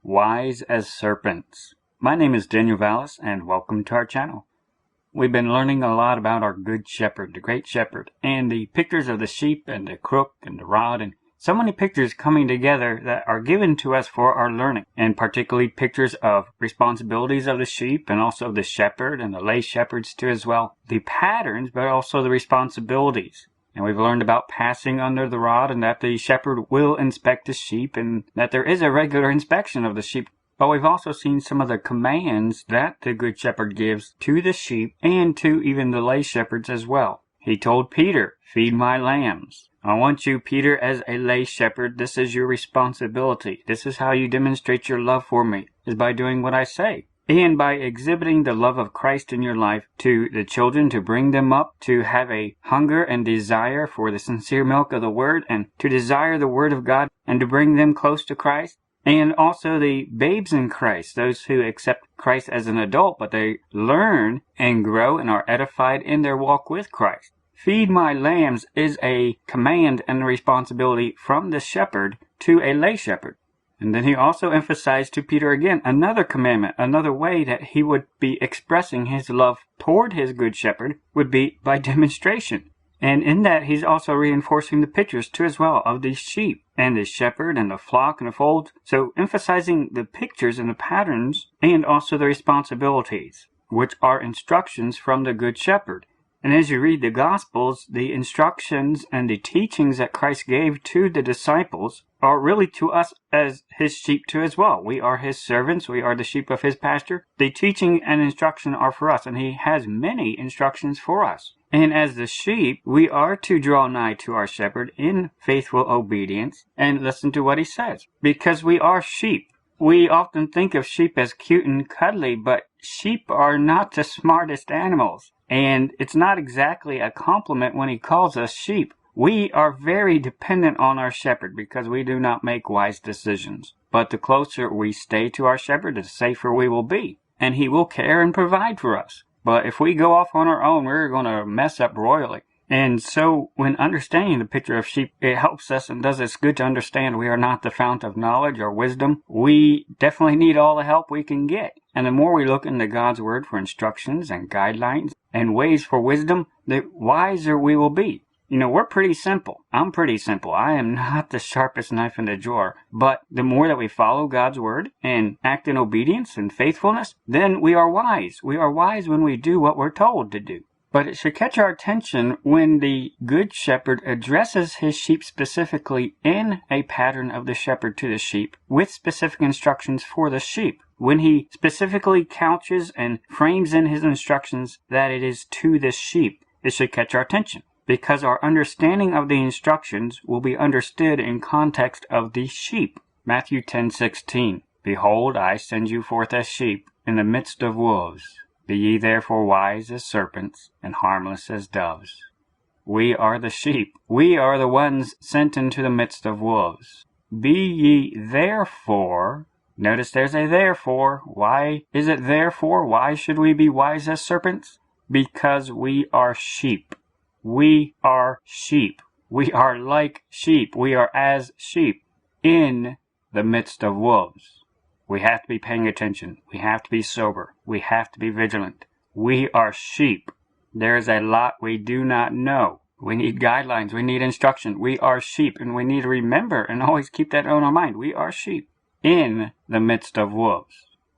Wise as Serpents. My name is Daniel Vallis, and welcome to our channel. We've been learning a lot about our Good Shepherd, the Great Shepherd, and the pictures of the sheep and the crook and the rod, and so many pictures coming together that are given to us for our learning, and particularly pictures of responsibilities of the sheep and also the shepherd and the lay shepherds too as well. The patterns, but also the responsibilities. And we've learned about passing under the rod and that the shepherd will inspect the sheep and that there is a regular inspection of the sheep. But we've also seen some of the commands that the Good Shepherd gives to the sheep and to even the lay shepherds as well. He told Peter, "Feed my lambs." I want you, Peter, as a lay shepherd, this is your responsibility. This is how you demonstrate your love for me, is by doing what I say. And by exhibiting the love of Christ in your life to the children, to bring them up, to have a hunger and desire for the sincere milk of the Word, and to desire the Word of God, and to bring them close to Christ. And also the babes in Christ, those who accept Christ as an adult, but they learn and grow and are edified in their walk with Christ. Feed my lambs is a command and a responsibility from the shepherd to a lay shepherd. And then he also emphasized to Peter again another commandment, another way that he would be expressing his love toward his good shepherd would be by demonstration. And in that he's also reinforcing the pictures too as well of the sheep and the shepherd and the flock and the fold. So emphasizing the pictures and the patterns and also the responsibilities, which are instructions from the good shepherd. And as you read the Gospels, the instructions and the teachings that Christ gave to the disciples are really to us as his sheep too as well. We are his servants. We are the sheep of his pasture. The teaching and instruction are for us, and he has many instructions for us. And as the sheep, we are to draw nigh to our shepherd in faithful obedience and listen to what he says, because we are sheep. We often think of sheep as cute and cuddly, but sheep are not the smartest animals. And it's not exactly a compliment when he calls us sheep. We are very dependent on our shepherd because we do not make wise decisions. But the closer we stay to our shepherd, the safer we will be. And he will care and provide for us. But if we go off on our own, we're going to mess up royally. And so when understanding the picture of sheep, it helps us and does us good to understand we are not the fount of knowledge or wisdom. We definitely need all the help we can get. And the more we look into God's Word for instructions and guidelines and ways for wisdom, the wiser we will be. You know, we're pretty simple. I'm pretty simple. I am not the sharpest knife in the drawer. But the more that we follow God's Word and act in obedience and faithfulness, then we are wise. We are wise when we do what we're told to do. But it should catch our attention when the Good Shepherd addresses his sheep specifically in a pattern of the shepherd to the sheep with specific instructions for the sheep. When he specifically couches and frames in his instructions that it is to the sheep, it should catch our attention, because our understanding of the instructions will be understood in context of the sheep. Matthew 10:16. Behold, I send you forth as sheep in the midst of wolves. Be ye therefore wise as serpents and harmless as doves. We are the sheep. We are the ones sent into the midst of wolves. Be ye therefore. Notice there's a therefore. Why is it therefore? Why should we be wise as serpents? Because we are sheep. We are sheep. We are like sheep. We are as sheep in the midst of wolves. We have to be paying attention. We have to be sober. We have to be vigilant. We are sheep. There is a lot we do not know. We need guidelines. We need instruction. We are sheep, and we need to remember and always keep that on our mind. We are sheep in the midst of wolves.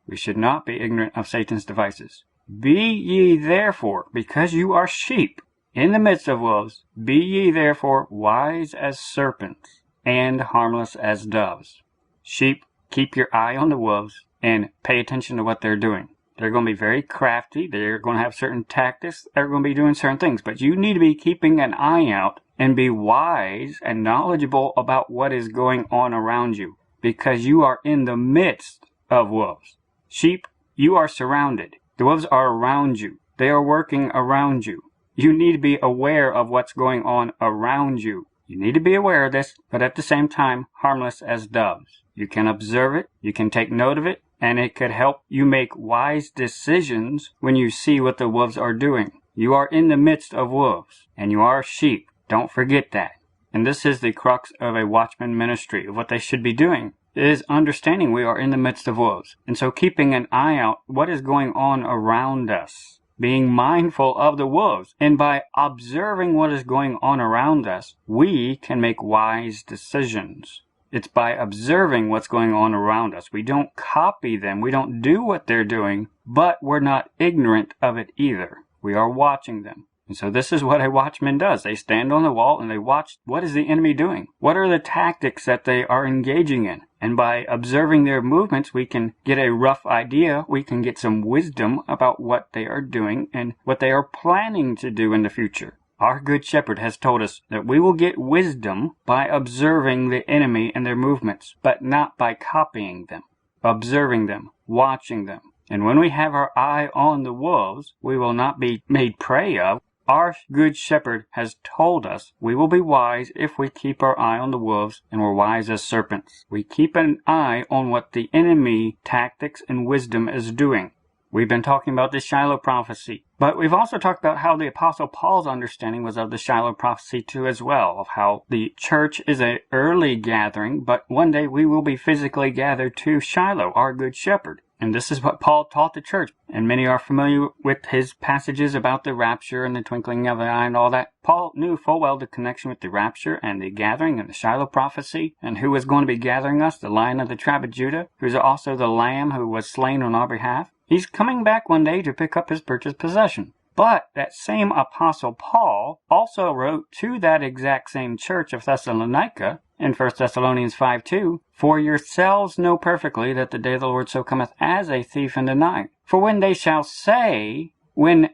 We should not be ignorant of Satan's devices. Be ye therefore, because you are sheep in the midst of wolves, be ye therefore wise as serpents and harmless as doves. Sheep, keep your eye on the wolves and pay attention to what they're doing. They're going to be very crafty. They're going to have certain tactics. They're going to be doing certain things. But you need to be keeping an eye out and be wise and knowledgeable about what is going on around you, because you are in the midst of wolves. Sheep, you are surrounded. The wolves are around you. They are working around you. You need to be aware of what's going on around you. You need to be aware of this, but at the same time, harmless as doves. You can observe it, you can take note of it, and it could help you make wise decisions when you see what the wolves are doing. You are in the midst of wolves, and you are sheep. Don't forget that. And this is the crux of a watchman ministry, of what they should be doing. is understanding we are in the midst of wolves. And so keeping an eye out what is going on around us, being mindful of the wolves. And by observing what is going on around us, we can make wise decisions. It's by observing what's going on around us. We don't copy them. We don't do what they're doing, but we're not ignorant of it either. We are watching them. And so this is what a watchman does. They stand on the wall and they watch what is the enemy doing. What are the tactics that they are engaging in? And by observing their movements, we can get a rough idea. We can get some wisdom about what they are doing and what they are planning to do in the future. Our Good Shepherd has told us that we will get wisdom by observing the enemy and their movements, but not by copying them. Observing them, watching them. And when we have our eye on the wolves, we will not be made prey of. Our Good Shepherd has told us we will be wise if we keep our eye on the wolves, and we're wise as serpents. We keep an eye on what the enemy tactics and wisdom is doing. We've been talking about the Shiloh prophecy, but we've also talked about how the Apostle Paul's understanding was of the Shiloh prophecy too as well, of how the church is an early gathering, but one day we will be physically gathered to Shiloh, our Good Shepherd. And this is what Paul taught the church. And many are familiar with his passages about the rapture and the twinkling of an eye and all that. Paul knew full well the connection with the rapture and the gathering and the Shiloh prophecy, and who was going to be gathering us, the Lion of the tribe of Judah, who's also the Lamb who was slain on our behalf. He's coming back one day to pick up his purchased possession. But that same Apostle Paul also wrote to that exact same church of Thessalonica in 1 Thessalonians 5:2, "For yourselves know perfectly that the day of the Lord so cometh as a thief in the night. For when they shall say, when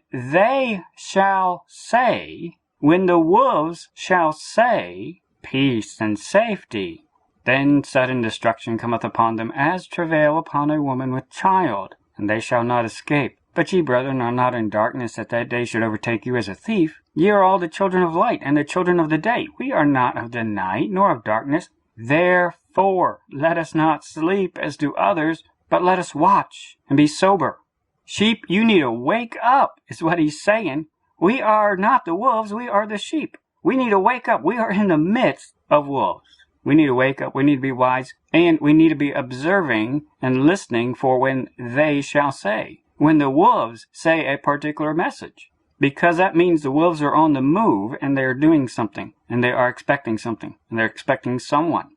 the wolves shall say, peace and safety, then sudden destruction cometh upon them as travail upon a woman with child, and they shall not escape. But ye, brethren, are not in darkness, that that day should overtake you as a thief. Ye are all the children of light, and the children of the day. We are not of the night, nor of darkness. Therefore, let us not sleep as do others, but let us watch and be sober." Sheep, you need to wake up, is what he's saying. We are not the wolves, we are the sheep. We need to wake up. We are in the midst of wolves. We need to wake up, we need to be wise, and we need to be observing and listening for when they shall say. When the wolves say a particular message. Because that means the wolves are on the move and they are doing something. And they are expecting something. And they're expecting someone.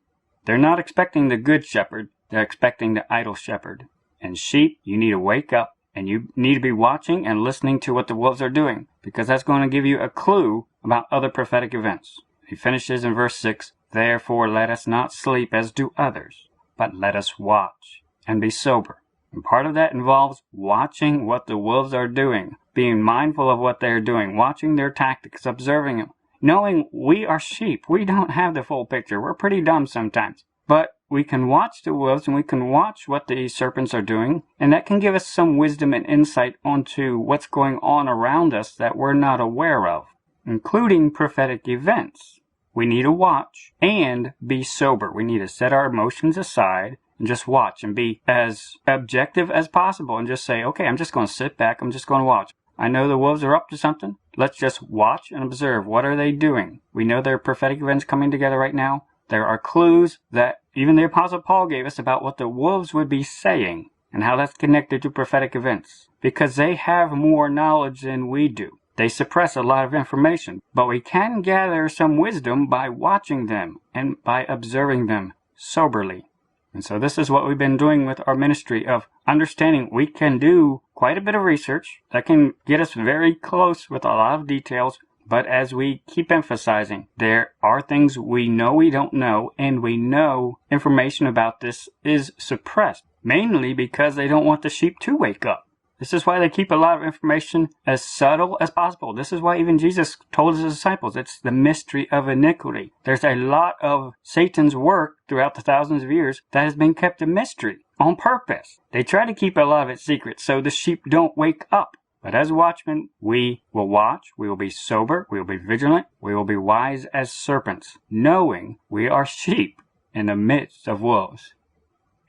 They're not expecting the good shepherd. They're expecting the idle shepherd. And sheep, you need to wake up. And you need to be watching and listening to what the wolves are doing. Because that's going to give you a clue about other prophetic events. He finishes in verse 6. "Therefore let us not sleep as do others, but let us watch and be sober." And part of that involves watching what the wolves are doing, being mindful of what they're doing, watching their tactics, observing them, knowing we are sheep. We don't have the full picture. We're pretty dumb sometimes. But we can watch the wolves and we can watch what the serpents are doing, and that can give us some wisdom and insight onto what's going on around us that we're not aware of, including prophetic events. We need to watch and be sober. We need to set our emotions aside and just watch and be as objective as possible and just say, okay, I'm just going to sit back. I'm just going to watch. I know the wolves are up to something. Let's just watch and observe. What are they doing? We know there are prophetic events coming together right now. There are clues that even the Apostle Paul gave us about what the wolves would be saying and how that's connected to prophetic events, because they have more knowledge than we do. They suppress a lot of information, but we can gather some wisdom by watching them and by observing them soberly. And so this is what we've been doing with our ministry of understanding we can do quite a bit of research that can get us very close with a lot of details. But as we keep emphasizing, there are things we know we don't know, and we know information about this is suppressed, mainly because they don't want the sheep to wake up. This is why they keep a lot of information as subtle as possible. This is why even Jesus told his disciples it's the mystery of iniquity. There's a lot of Satan's work throughout the thousands of years that has been kept a mystery on purpose. They try to keep a lot of it secret so the sheep don't wake up. But as watchmen, we will watch, we will be sober, we will be vigilant, we will be wise as serpents, knowing we are sheep in the midst of wolves.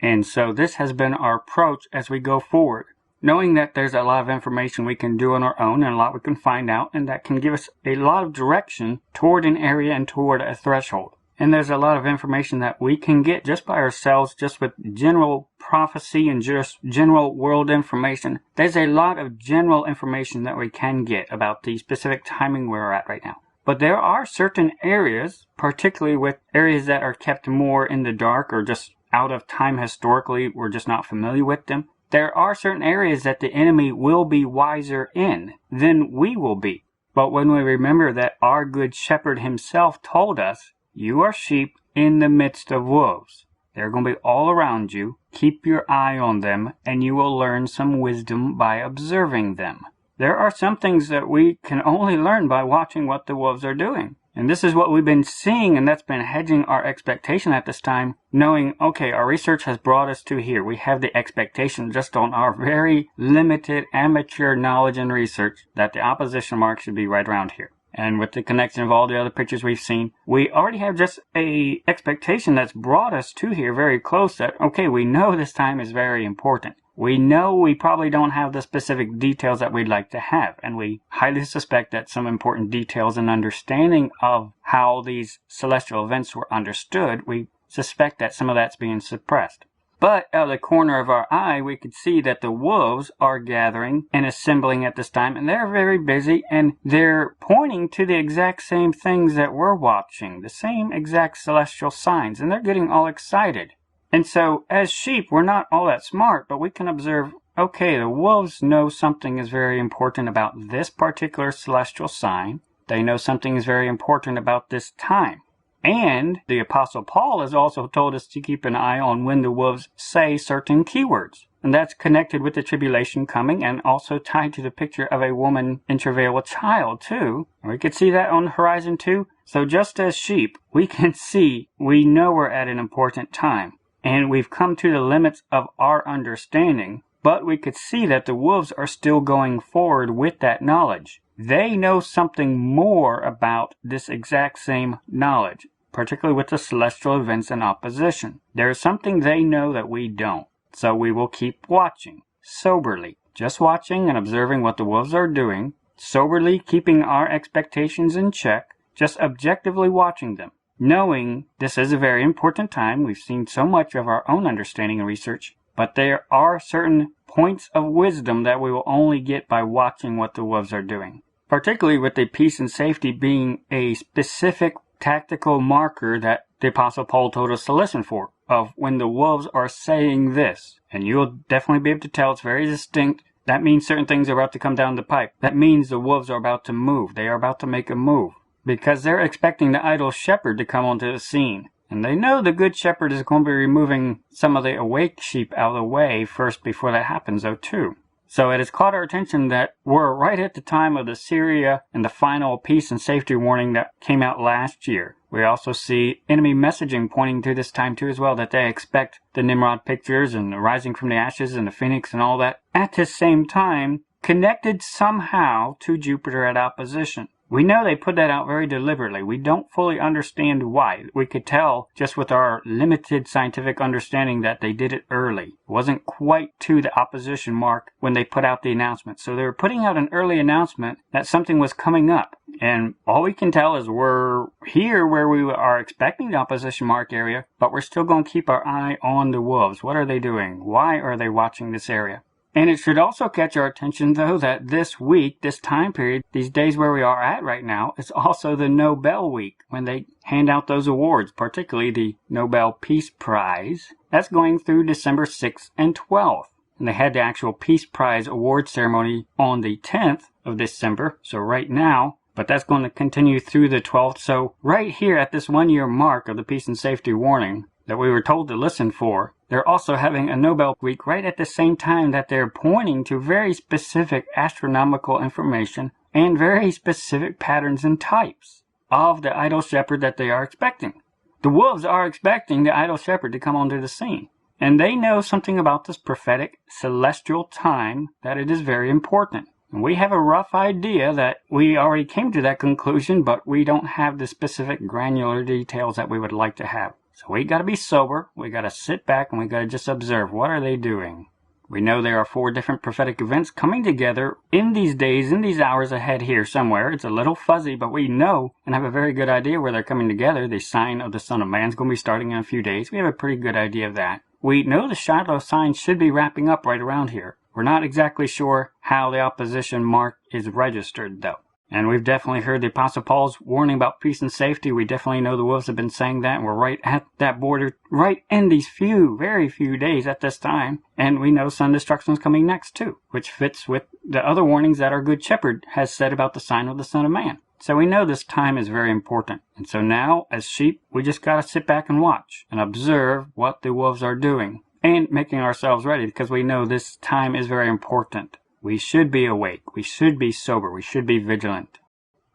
And so this has been our approach as we go forward. Knowing that there's a lot of information we can do on our own and a lot we can find out, and that can give us a lot of direction toward an area and toward a threshold. And there's a lot of information that we can get just by ourselves, just with general prophecy and just general world information. There's a lot of general information that we can get about the specific timing we're at right now. But there are certain areas, particularly with areas that are kept more in the dark or just out of time historically, we're just not familiar with them. There are certain areas that the enemy will be wiser in than we will be. But when we remember that our good shepherd himself told us, you are sheep in the midst of wolves. They're going to be all around you. Keep your eye on them, and you will learn some wisdom by observing them. There are some things that we can only learn by watching what the wolves are doing. And this is what we've been seeing, and that's been hedging our expectation at this time, knowing, okay, our research has brought us to here. We have the expectation just on our very limited amateur knowledge and research that the opposition mark should be right around here. And with the connection of all the other pictures we've seen, we already have just a expectation that's brought us to here very close that, okay, we know this time is very important. We know we probably don't have the specific details that we'd like to have, and we highly suspect that some important details and understanding of how these celestial events were understood, we suspect that some of that's being suppressed. But out of the corner of our eye, we could see that the wolves are gathering and assembling at this time, and they're very busy, and they're pointing to the exact same things that we're watching, the same exact celestial signs, and they're getting all excited. And so, as sheep, we're not all that smart, but we can observe, okay, the wolves know something is very important about this particular celestial sign. They know something is very important about this time. And the Apostle Paul has also told us to keep an eye on when the wolves say certain keywords. And that's connected with the tribulation coming and also tied to the picture of a woman in travail with child, too. We could see that on the horizon, too. So just as sheep, we can see, we know we're at an important time. And we've come to the limits of our understanding, but we could see that the wolves are still going forward with that knowledge. They know something more about this exact same knowledge, particularly with the celestial events in opposition. There is something they know that we don't, so we will keep watching, soberly, just watching and observing what the wolves are doing, soberly keeping our expectations in check, just objectively watching them. Knowing this is a very important time, we've seen so much of our own understanding and research, but there are certain points of wisdom that we will only get by watching what the wolves are doing. Particularly with the peace and safety being a specific tactical marker that the Apostle Paul told us to listen for, of when the wolves are saying this. And you'll definitely be able to tell it's very distinct. That means certain things are about to come down the pipe. That means the wolves are about to move. They are about to make a move. Because they're expecting the idle shepherd to come onto the scene. And they know the good shepherd is going to be removing some of the awake sheep out of the way first before that happens, though, too. So it has caught our attention that we're right at the time of the Syria and the final peace and safety warning that came out last year. We also see enemy messaging pointing to this time, too, as well, that they expect the Nimrod pictures and the rising from the ashes and the phoenix and all that at the same time, connected somehow to Jupiter at opposition. We know they put that out very deliberately. We don't fully understand why. We could tell just with our limited scientific understanding that they did it early. It wasn't quite to the opposition mark when they put out the announcement. So they were putting out an early announcement that something was coming up. And all we can tell is we're here where we are expecting the opposition mark area, but we're still going to keep our eye on the wolves. What are they doing? Why are they watching this area? And it should also catch our attention, though, that this week, this time period, these days where we are at right now, is also the Nobel Week, when they hand out those awards, particularly the Nobel Peace Prize. That's going through December 6th and 12th. And they had the actual Peace Prize award ceremony on the 10th of December, so right now, but that's going to continue through the 12th. So right here at this 1-year mark of the Peace and Safety Warning that we were told to listen for, they're also having a Nobel Week right at the same time that they're pointing to very specific astronomical information and very specific patterns and types of the idle shepherd that they are expecting. The wolves are expecting the idle shepherd to come onto the scene. And they know something about this prophetic celestial time that it is very important. And we have a rough idea that we already came to that conclusion, but we don't have the specific granular details that we would like to have. So we got to be sober, we got to sit back, and we got to just observe what are they doing. We know there are 4 different prophetic events coming together in these days, in these hours ahead here somewhere. It's a little fuzzy, but we know and have a very good idea where they're coming together. The sign of the Son of Man is going to be starting in a few days. We have a pretty good idea of that. We know the Shiloh sign should be wrapping up right around here. We're not exactly sure how the opposition mark is registered, though. And we've definitely heard the Apostle Paul's warning about peace and safety. We definitely know the wolves have been saying that, and we're right at that border, right in these very few days at this time. And we know sun destruction is coming next, too, which fits with the other warnings that our Good Shepherd has said about the sign of the Son of Man. So we know this time is very important. And so now, as sheep, we just got to sit back and watch and observe what the wolves are doing and making ourselves ready, because we know this time is very important. We should be awake, we should be sober, we should be vigilant.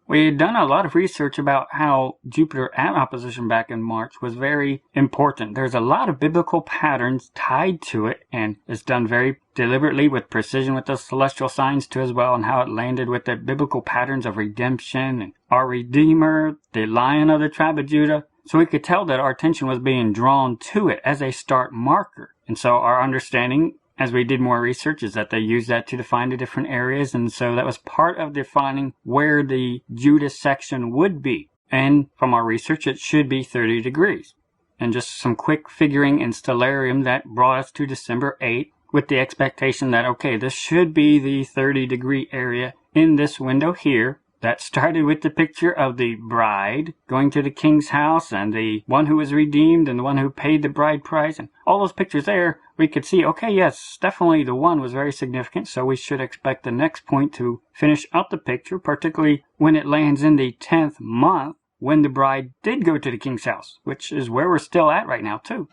We had done a lot of research about how Jupiter at opposition back in March was very important. There's a lot of biblical patterns tied to it, and it's done very deliberately with precision with the celestial signs too as well, and how it landed with the biblical patterns of redemption and our Redeemer, the Lion of the tribe of Judah. So we could tell that our attention was being drawn to it as a start marker. And so our understanding, as we did more research, is that they used that to define the different areas, and so that was part of defining where the Judah section would be. And from our research, it should be 30 degrees. And just some quick figuring in stellarium that brought us to December 8th, with the expectation that, okay, this should be the 30-degree area in this window here. That started with the picture of the bride going to the king's house, and the one who was redeemed, and the one who paid the bride price, and all those pictures there, we could see, okay, yes, definitely the one was very significant, so we should expect the next point to finish out the picture, particularly when it lands in the 10th month, when the bride did go to the king's house, which is where we're still at right now, too.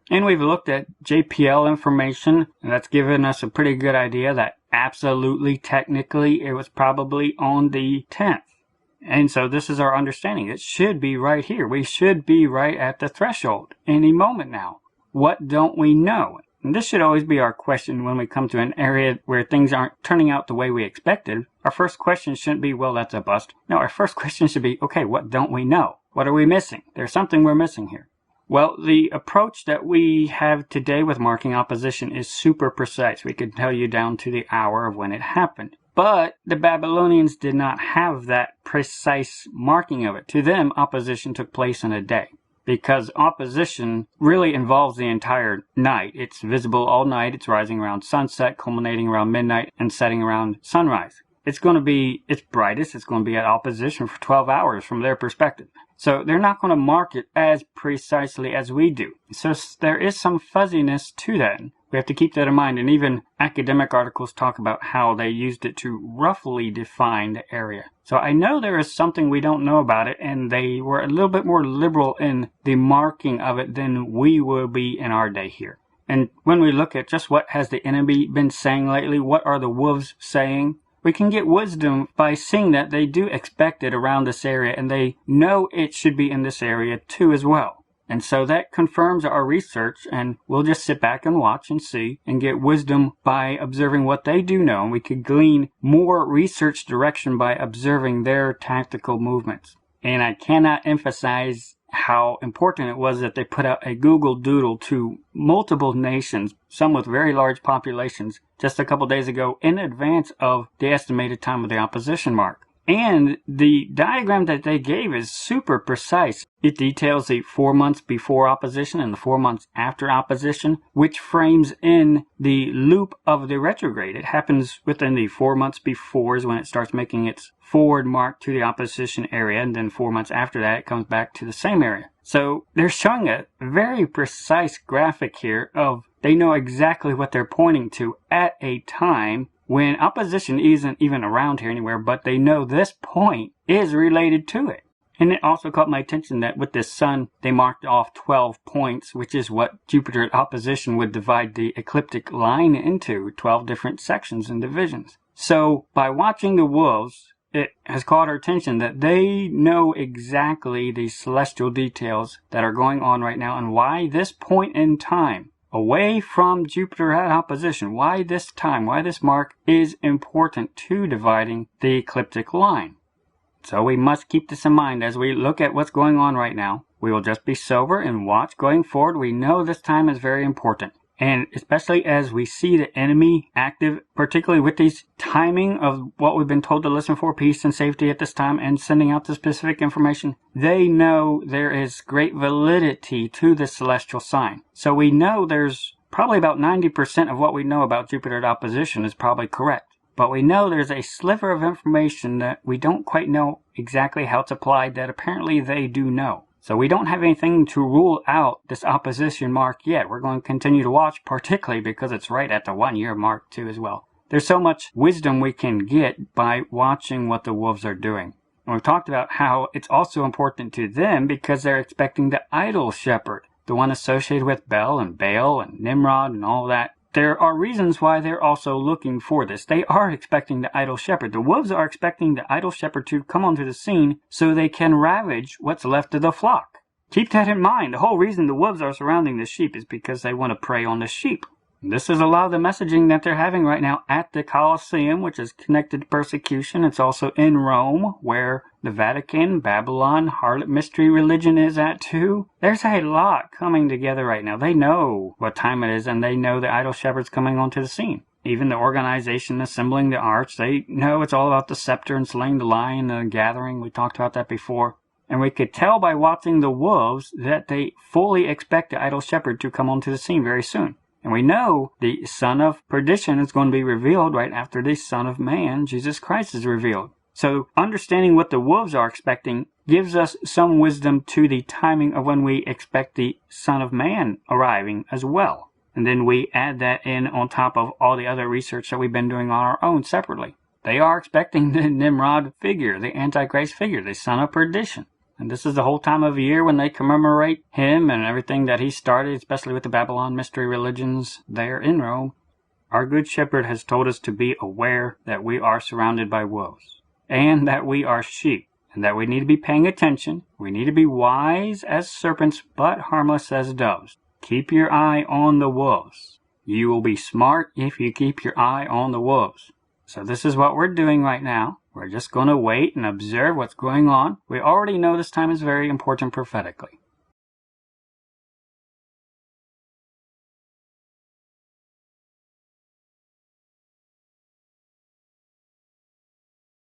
And we've looked at JPL information, and that's given us a pretty good idea that absolutely, technically, it was probably on the 10th. And so this is our understanding. It should be right here. We should be right at the threshold any moment now. What don't we know? And this should always be our question when we come to an area where things aren't turning out the way we expected. Our first question shouldn't be, well, that's a bust. No, our first question should be, okay, what don't we know? What are we missing? There's something we're missing here. Well, the approach that we have today with marking opposition is super precise. We could tell you down to the hour of when it happened. But the Babylonians did not have that precise marking of it. To them, opposition took place in a day, because opposition really involves the entire night. It's visible all night. It's rising around sunset, culminating around midnight, and setting around sunrise. It's going to be its brightest. It's going to be at opposition for 12 hours from their perspective. So they're not going to mark it as precisely as we do. So there is some fuzziness to that. We have to keep that in mind. And even academic articles talk about how they used it to roughly define the area. So I know there is something we don't know about it, and they were a little bit more liberal in the marking of it than we will be in our day here. And when we look at just what has the enemy been saying lately, what are the wolves saying, we can get wisdom by seeing that they do expect it around this area, and they know it should be in this area too as well. And so that confirms our research, and we'll just sit back and watch and see and get wisdom by observing what they do know. And we could glean more research direction by observing their tactical movements. And I cannot emphasize how important it was that they put out a Google Doodle to multiple nations, some with very large populations, just a couple days ago in advance of the estimated time of the opposition mark. And the diagram that they gave is super precise. It details the 4 months before opposition and the 4 months after opposition, which frames in the loop of the retrograde. It happens within the 4 months before is when it starts making its forward mark to the opposition area, and then 4 months after that it comes back to the same area. So they're showing a very precise graphic here of they know exactly what they're pointing to at a time when opposition isn't even around here anywhere, but they know this point is related to it. And it also caught my attention that with this sun, they marked off 12 points, which is what Jupiter at opposition would divide the ecliptic line into, 12 different sections and divisions. So by watching the wolves, it has caught our attention that they know exactly the celestial details that are going on right now, and why this point in time away from Jupiter at opposition, why this time, why this mark is important to dividing the ecliptic line. So we must keep this in mind as we look at what's going on right now. We will just be sober and watch going forward. We know this time is very important. And especially as we see the enemy active, particularly with these timing of what we've been told to listen for, peace and safety at this time, and sending out the specific information, they know there is great validity to the celestial sign. So we know there's probably about 90% of what we know about Jupiter at opposition is probably correct. But we know there's a sliver of information that we don't quite know exactly how it's applied that apparently they do know. So we don't have anything to rule out this opposition mark yet. We're going to continue to watch, particularly because it's right at the 1 year mark too as well. There's so much wisdom we can get by watching what the wolves are doing. And we've talked about how it's also important to them because they're expecting the idol shepherd, the one associated with Bel and Baal and Nimrod and all that. There are reasons why they're also looking for this. They are expecting the idol shepherd. The wolves are expecting the idol shepherd to come onto the scene so they can ravage what's left of the flock. Keep that in mind. The whole reason the wolves are surrounding the sheep is because they want to prey on the sheep. This is a lot of the messaging that they're having right now at the Colosseum, which is connected to persecution. It's also in Rome, where the Vatican, Babylon, harlot mystery religion is at too. There's a lot coming together right now. They know what time it is, and they know the idol shepherd's coming onto the scene. Even the organization assembling the arch, they know it's all about the scepter and slaying the lion and the gathering. We talked about that before. And we could tell by watching the wolves that they fully expect the idol shepherd to come onto the scene very soon. And we know the son of perdition is going to be revealed right after the Son of Man, Jesus Christ, is revealed. So understanding what the wolves are expecting gives us some wisdom to the timing of when we expect the Son of Man arriving as well. And then we add that in on top of all the other research that we've been doing on our own separately. They are expecting the Nimrod figure, the Antichrist figure, the son of perdition. And this is the whole time of year when they commemorate him and everything that he started, especially with the Babylon mystery religions there in Rome. Our Good Shepherd has told us to be aware that we are surrounded by wolves, and that we are sheep, and that we need to be paying attention. We need to be wise as serpents, but harmless as doves. Keep your eye on the wolves. You will be smart if you keep your eye on the wolves. So this is what we're doing right now. We're just going to wait and observe what's going on. We already know this time is very important prophetically.